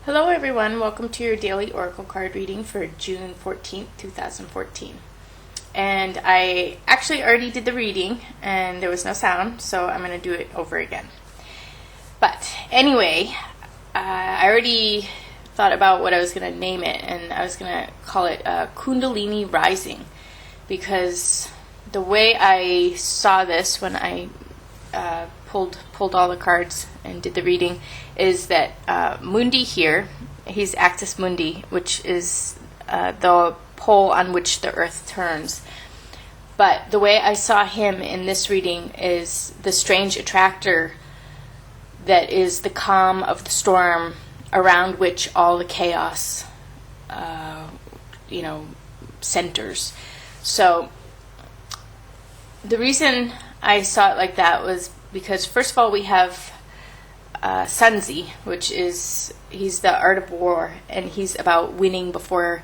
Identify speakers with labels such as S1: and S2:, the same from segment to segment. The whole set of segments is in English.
S1: Hello everyone, welcome to your daily oracle card reading for June 14th, 2014. And I actually already did the reading and there was no sound, so I'm going to do it over again. But anyway, I already thought about what I was going to name it, and I was going to call it Kundalini Rising, because the way I saw this when I pulled all the cards and did the reading is that Mundi here, he's Axis Mundi, which is the pole on which the earth turns. But the way I saw him in this reading is the strange attractor that is the calm of the storm around which all the chaos centers. So the reason I saw it like that was because, first of all, we have Sunzi, which is, he's the art of war, and he's about winning before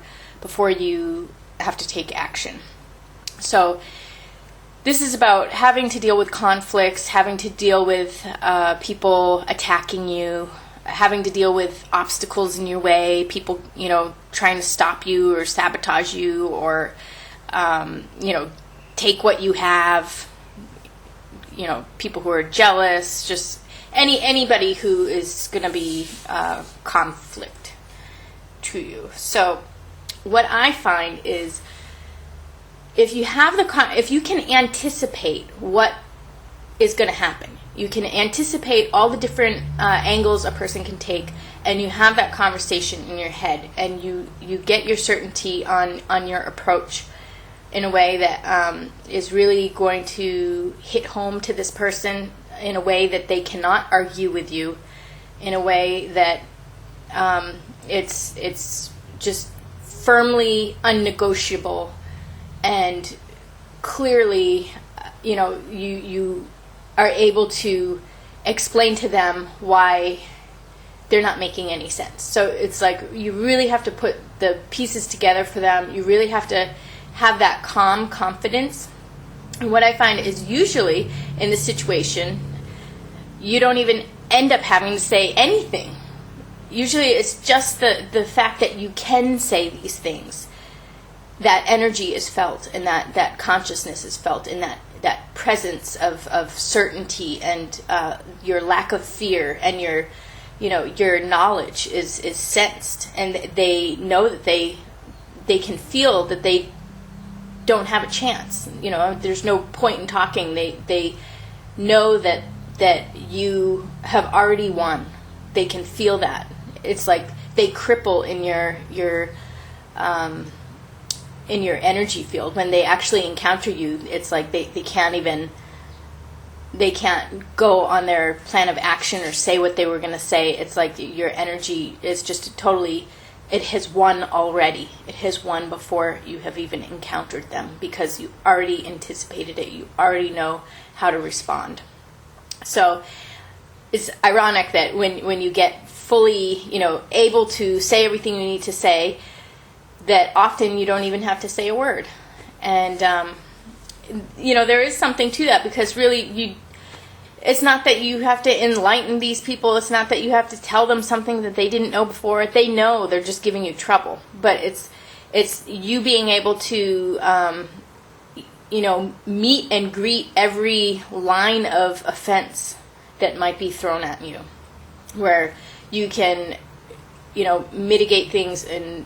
S1: you have to take action. So this is about having to deal with conflicts, having to deal with people attacking you, having to deal with obstacles in your way, people, trying to stop you or sabotage you or, take what you have, people who are jealous, just anybody who is going to be conflict to you. So what I find is if you can anticipate what is going to happen, you can anticipate all the different angles a person can take, and you have that conversation in your head, and you get your certainty on your approach in a way that is really going to hit home to this person in a way that they cannot argue with you, in a way that it's just firmly unnegotiable, and clearly you are able to explain to them why they're not making any sense. So it's like you really have to put the pieces together for them. You really have to have that calm confidence. And what I find is usually in this situation, you don't even end up having to say anything. Usually it's just the fact that you can say these things. That energy is felt, and that consciousness is felt, and that presence of certainty, and your lack of fear, and your knowledge is sensed, and they know that they can feel that they don't have a chance. There's no point in talking. They know that you have already won. They can feel that. It's like they cripple in your energy field when they actually encounter you. It's like they can't go on their plan of action or say what they were going to say. It's like your energy is just totally, it has won already. It has won before you have even encountered them, because you already anticipated it. You already know how to respond. So it's ironic that when you get fully, able to say everything you need to say, that often you don't even have to say a word. And, there is something to that, because really it's not that you have to enlighten these people. It's not that you have to tell them something that they didn't know before. They know, they're just giving you trouble. But it's you being able to, meet and greet every line of offense that might be thrown at you, where you can, mitigate things and,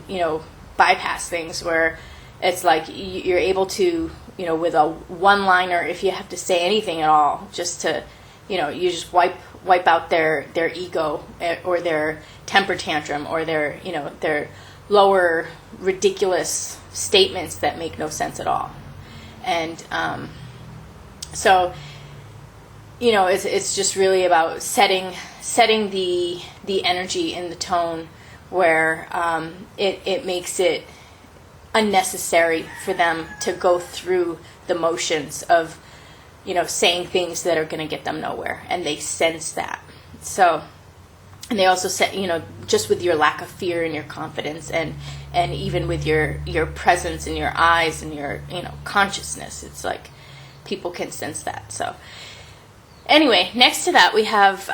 S1: bypass things, where it's like you're able to, with a one-liner, if you have to say anything at all, just to, you just wipe out their ego, or their temper tantrum, or their lower ridiculous statements that make no sense at all. And so it's just really about setting the energy in the tone, where it makes it unnecessary for them to go through the motions of saying things that are going to get them nowhere, and they sense that. So, and they also set, just with your lack of fear and your confidence, and even with your presence in your eyes and your consciousness, it's like people can sense that. So anyway, next to that we have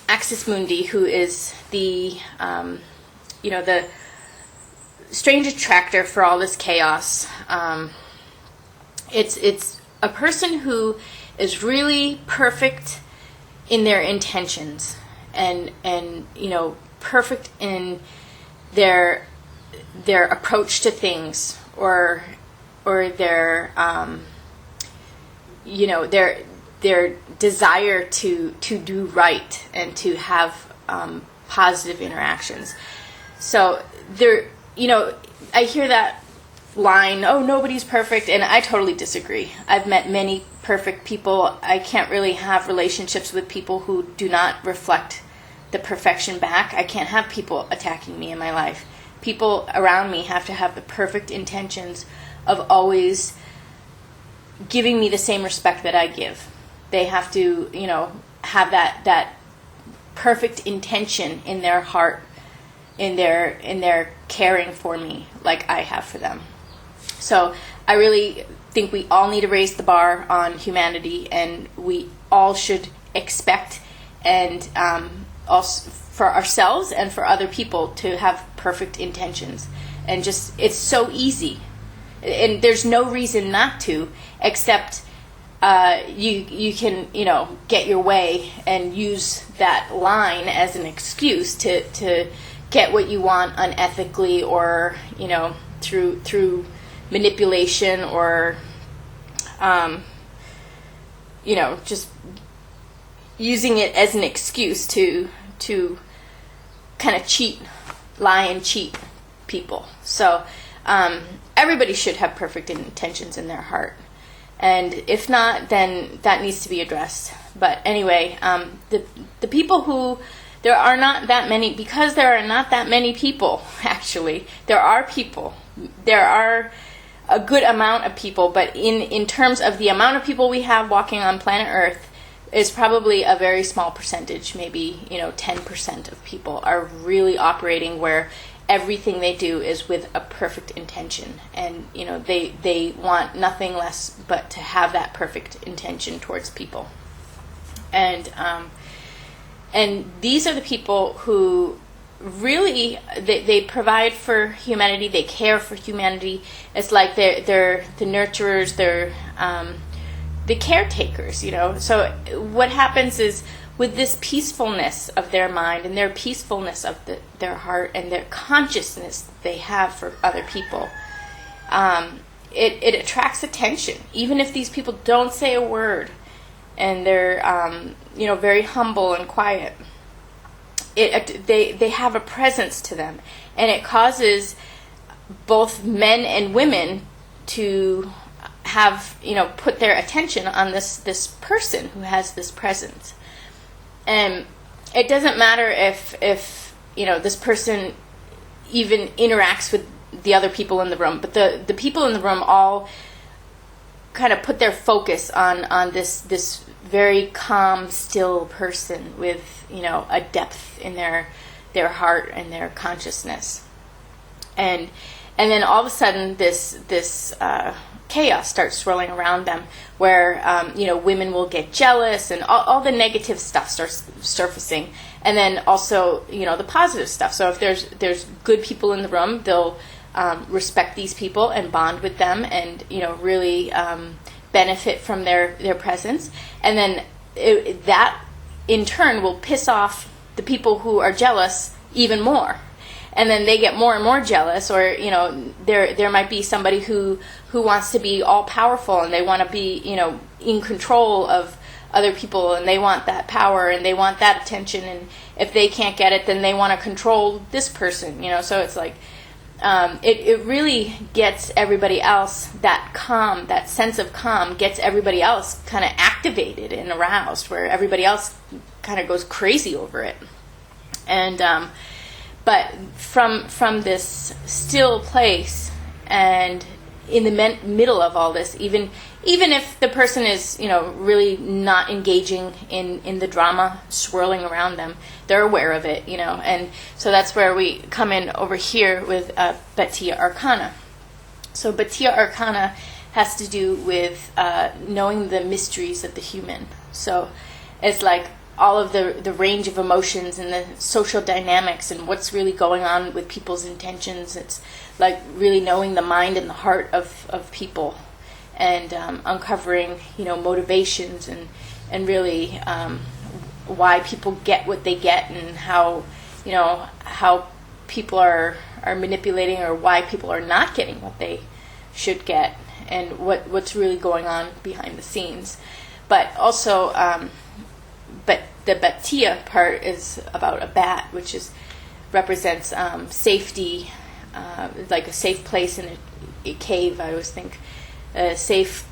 S1: Axis Mundi, who is the the strange attractor for all this chaos. It's a person who is really perfect in their intentions and perfect in their approach to things, or their their desire to do right and to have positive interactions. So I hear that line, oh, nobody's perfect, and I totally disagree. I've met many perfect people. I can't really have relationships with people who do not reflect the perfection back. I can't have people attacking me in my life. People around me have to have the perfect intentions of always giving me the same respect that I give. They have to, have that perfect intention in their heart, in their caring for me, like I have for them. So I really think we all need to raise the bar on humanity, and we all should expect, and also for ourselves and for other people, to have perfect intentions. And just, it's so easy, and there's no reason not to, except you can get your way and use that line as an excuse to get what you want unethically, or through manipulation, or just using it as an excuse to kind of lie and cheat people. So everybody should have perfect intentions in their heart, and if not, then that needs to be addressed. But anyway, the people who, there are not that many, because there are not that many people, actually. There are people. There are a good amount of people, but in terms of the amount of people we have walking on planet Earth, is probably a very small percentage. Maybe 10% of people are really operating where everything they do is with a perfect intention, and they want nothing less but to have that perfect intention towards people. And these are the people who really, they provide for humanity, they care for humanity. It's like they're the nurturers, they're the caretakers, So what happens is, with this peacefulness of their mind and their peacefulness of their heart and their consciousness they have for other people, it attracts attention, even if these people don't say a word, and they're very humble and quiet. They have a presence to them, and it causes both men and women to have put their attention on this person who has this presence. And it doesn't matter if this person even interacts with the other people in the room, but the people in the room all kind of put their focus on this very calm, still person with a depth in their heart and their consciousness. And then all of a sudden this chaos starts swirling around them, where women will get jealous, and all the negative stuff starts surfacing, and then also the positive stuff. So if there's good people in the room, they'll respect these people and bond with them, and really benefit from their presence. And then that in turn will piss off the people who are jealous even more, and then they get more and more jealous. Or there might be somebody who wants to be all powerful, and they want to be in control of other people, and they want that power and they want that attention, and if they can't get it, then they want to control this person. So it's like it really gets everybody else, that calm, that sense of calm gets everybody else kind of activated and aroused, where everybody else kind of goes crazy over it. And but from this still place, and in the middle of all this, even if the person is really not engaging in the drama swirling around them, they're aware of it, and so that's where we come in over here with Bhattiya Arcana. So Bhattiya Arcana has to do with knowing the mysteries of the human. So it's like all of the range of emotions and the social dynamics and what's really going on with people's intentions. It's like really knowing the mind and the heart of people, and uncovering, motivations and really why people get what they get, and how people are manipulating, or why people are not getting what they should get, and what's really going on behind the scenes. But also, but the batia part is about a bat, which represents safety, like a safe place in a cave. I always think a safe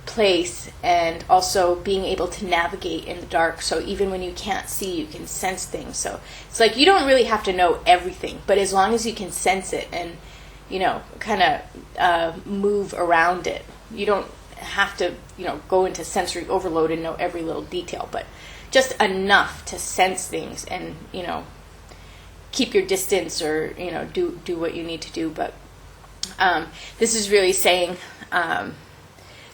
S1: place, and also being able to navigate in the dark. So even when you can't see, you can sense things. So it's like you don't really have to know everything, but as long as you can sense it and kind of move around it, you don't have to go into sensory overload and know every little detail, but just enough to sense things and keep your distance, or do what you need to do. But this is really saying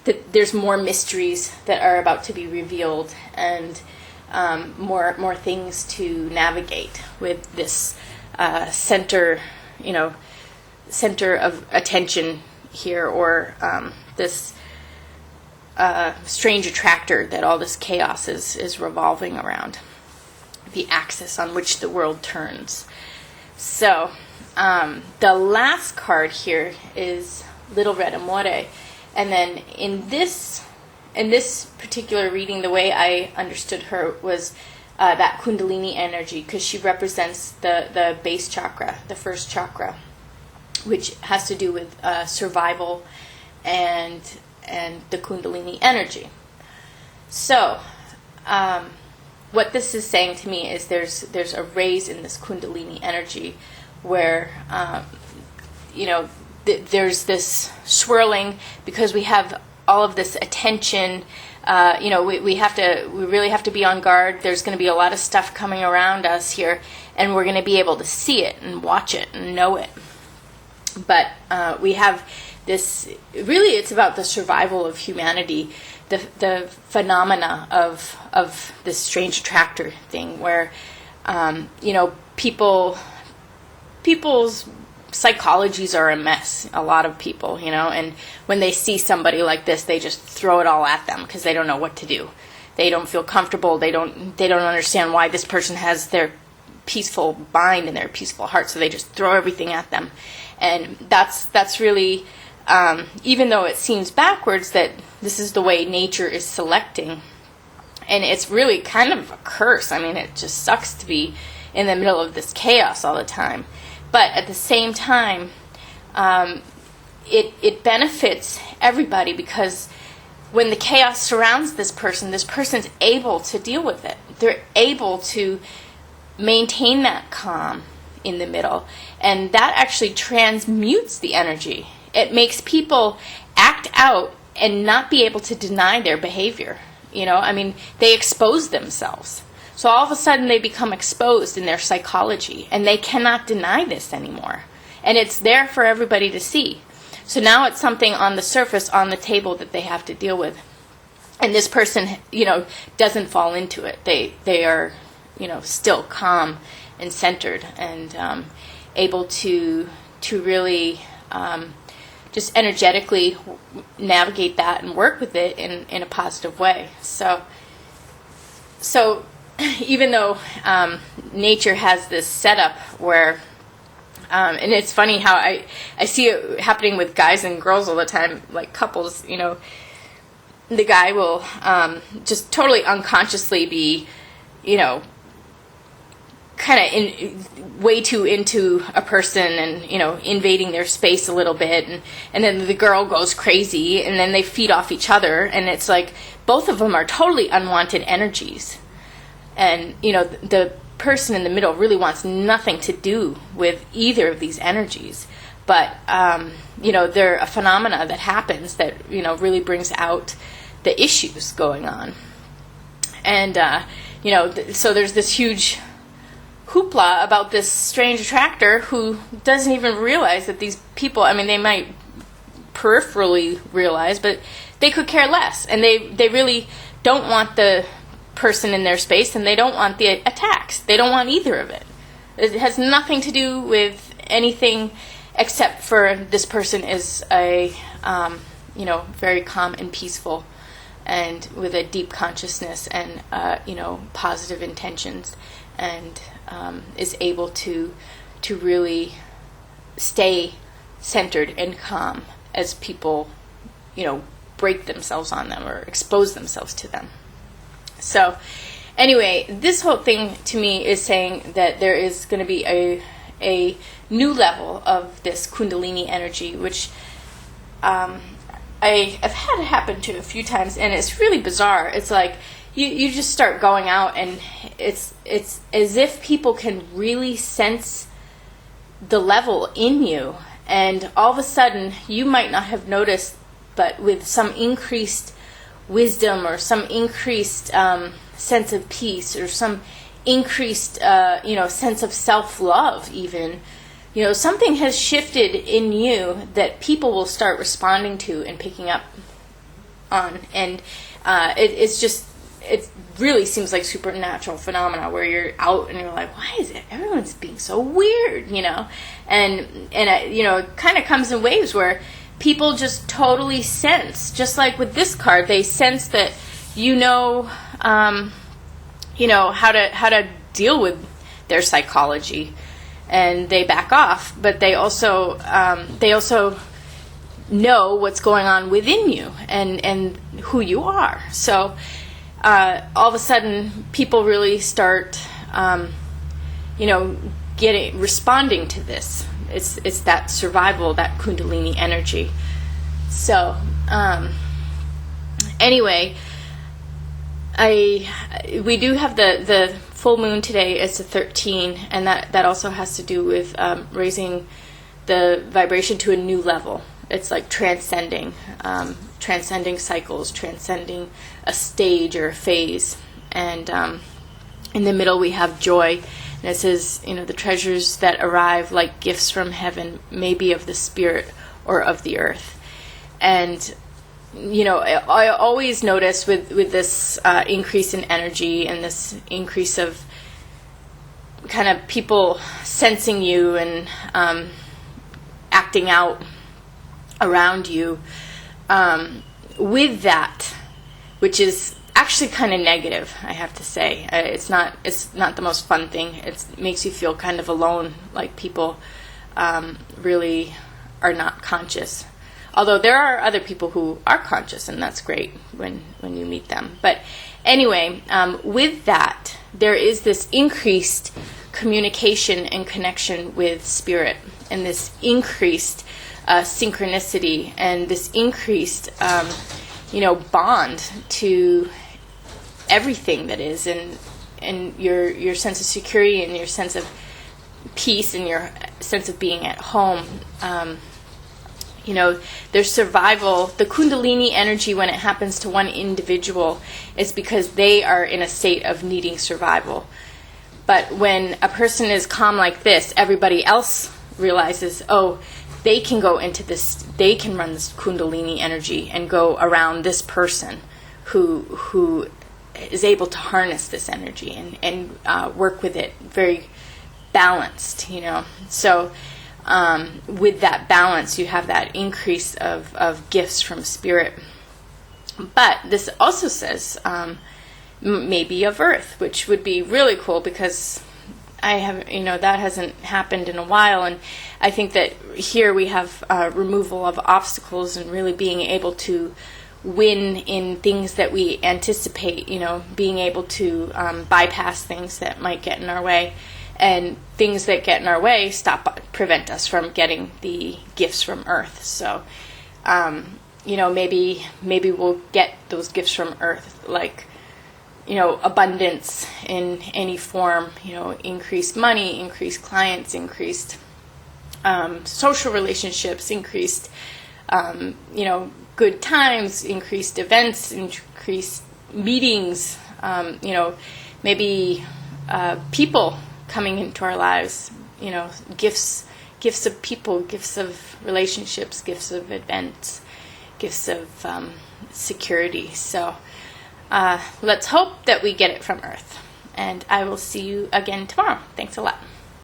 S1: that there's more mysteries that are about to be revealed, and more things to navigate with this center of attention here, or this strange attractor that all this chaos is revolving around, the axis on which the world turns. So the last card here is Little Red Amore. And then in this particular reading, the way I understood her was that Kundalini energy, because she represents the base chakra, the first chakra, which has to do with survival and the Kundalini energy. So what this is saying to me is there's a raise in this Kundalini energy where there's this swirling, because we have all of this attention. We really have to be on guard. There's going to be a lot of stuff coming around us here, and we're going to be able to see it and watch it and know it. But we have this, really it's about the survival of humanity, the phenomena of this strange attractor thing, where people's psychologies are a mess, a lot of people, and when they see somebody like this, they just throw it all at them because they don't know what to do. They don't feel comfortable. They don't understand why this person has their peaceful mind and their peaceful heart, so they just throw everything at them. And that's really, even though it seems backwards that this is the way nature is selecting, and it's really kind of a curse. I mean, it just sucks to be in the middle of this chaos all the time. But at the same time, it benefits everybody, because when the chaos surrounds this person's able to deal with it. They're able to maintain that calm in the middle, and that actually transmutes the energy. It makes people act out and not be able to deny their behavior. They expose themselves. So all of a sudden they become exposed in their psychology, and they cannot deny this anymore. And it's there for everybody to see. So now it's something on the surface, on the table, that they have to deal with. And this person, doesn't fall into it. They are, still calm and centered, and able to really just energetically navigate that and work with it in a positive way. So even though nature has this setup where, and it's funny how I see it happening with guys and girls all the time, like couples, the guy will just totally unconsciously be, kind of way too into a person, and invading their space a little bit, and then the girl goes crazy, and then they feed off each other, and it's like both of them are totally unwanted energies. And, the person in the middle really wants nothing to do with either of these energies. But, they're a phenomena that happens that, really brings out the issues going on. And, so there's this huge hoopla about this strange attractor who doesn't even realize that these people, they might peripherally realize, but they could care less. And they really don't want the person in their space, and they don't want the attacks. They don't want either of it. It has nothing to do with anything except for this person is a, very calm and peaceful and with a deep consciousness and, positive intentions, and is able to really stay centered and calm as people, break themselves on them or expose themselves to them. So anyway, this whole thing to me is saying that there is going to be a new level of this Kundalini energy, which I've had it happen to a few times, and it's really bizarre. It's like you just start going out, and it's as if people can really sense the level in you, and all of a sudden you might not have noticed, but with some increased wisdom or some increased sense of peace or some increased sense of self-love even, something has shifted in you that people will start responding to and picking up on, and it really seems like supernatural phenomena where you're out and you're like, why is it everyone's being so weird, and it kind of comes in waves where people just totally sense, just like with this card, they sense that how to deal with their psychology, and they back off, but they also know what's going on within you and who you are. So all of a sudden people really start responding to this. It's that survival, that Kundalini energy. So anyway, we do have the full moon today. It's a 13, and that also has to do with raising the vibration to a new level. It's like transcending cycles, transcending a stage or a phase. And in the middle we have joy. And it says, the treasures that arrive like gifts from heaven may be of the spirit or of the earth. And, I always notice with this increase in energy and this increase of kind of people sensing you and acting out around you, with that, which is actually kind of negative, I have to say. It's not the most fun thing. It makes you feel kind of alone, like people really are not conscious. Although there are other people who are conscious, and that's great when you meet them. But anyway, with that, there is this increased communication and connection with spirit, and this increased synchronicity, and this increased bond to everything that is, and your sense of security and your sense of peace and your sense of being at home. There's survival. The Kundalini energy, when it happens to one individual, is because they are in a state of needing survival. But when a person is calm like this, everybody else realizes, they can go into this, they can run this Kundalini energy and go around this person who is able to harness this energy and work with it very balanced, So with that balance, you have that increase of gifts from spirit. But this also says maybe of earth, which would be really cool, because I have, that hasn't happened in a while, and I think that here we have removal of obstacles and really being able to win in things that we anticipate, being able to bypass things that might get in our way, and things that get in our way prevent us from getting the gifts from earth. So, maybe we'll get those gifts from earth, like, abundance in any form, increased money, increased clients, increased social relationships, increased, good times, increased events, increased meetings, maybe people coming into our lives, gifts of people, gifts of relationships, gifts of events, gifts of security. So let's hope that we get it from Earth. And I will see you again tomorrow. Thanks a lot.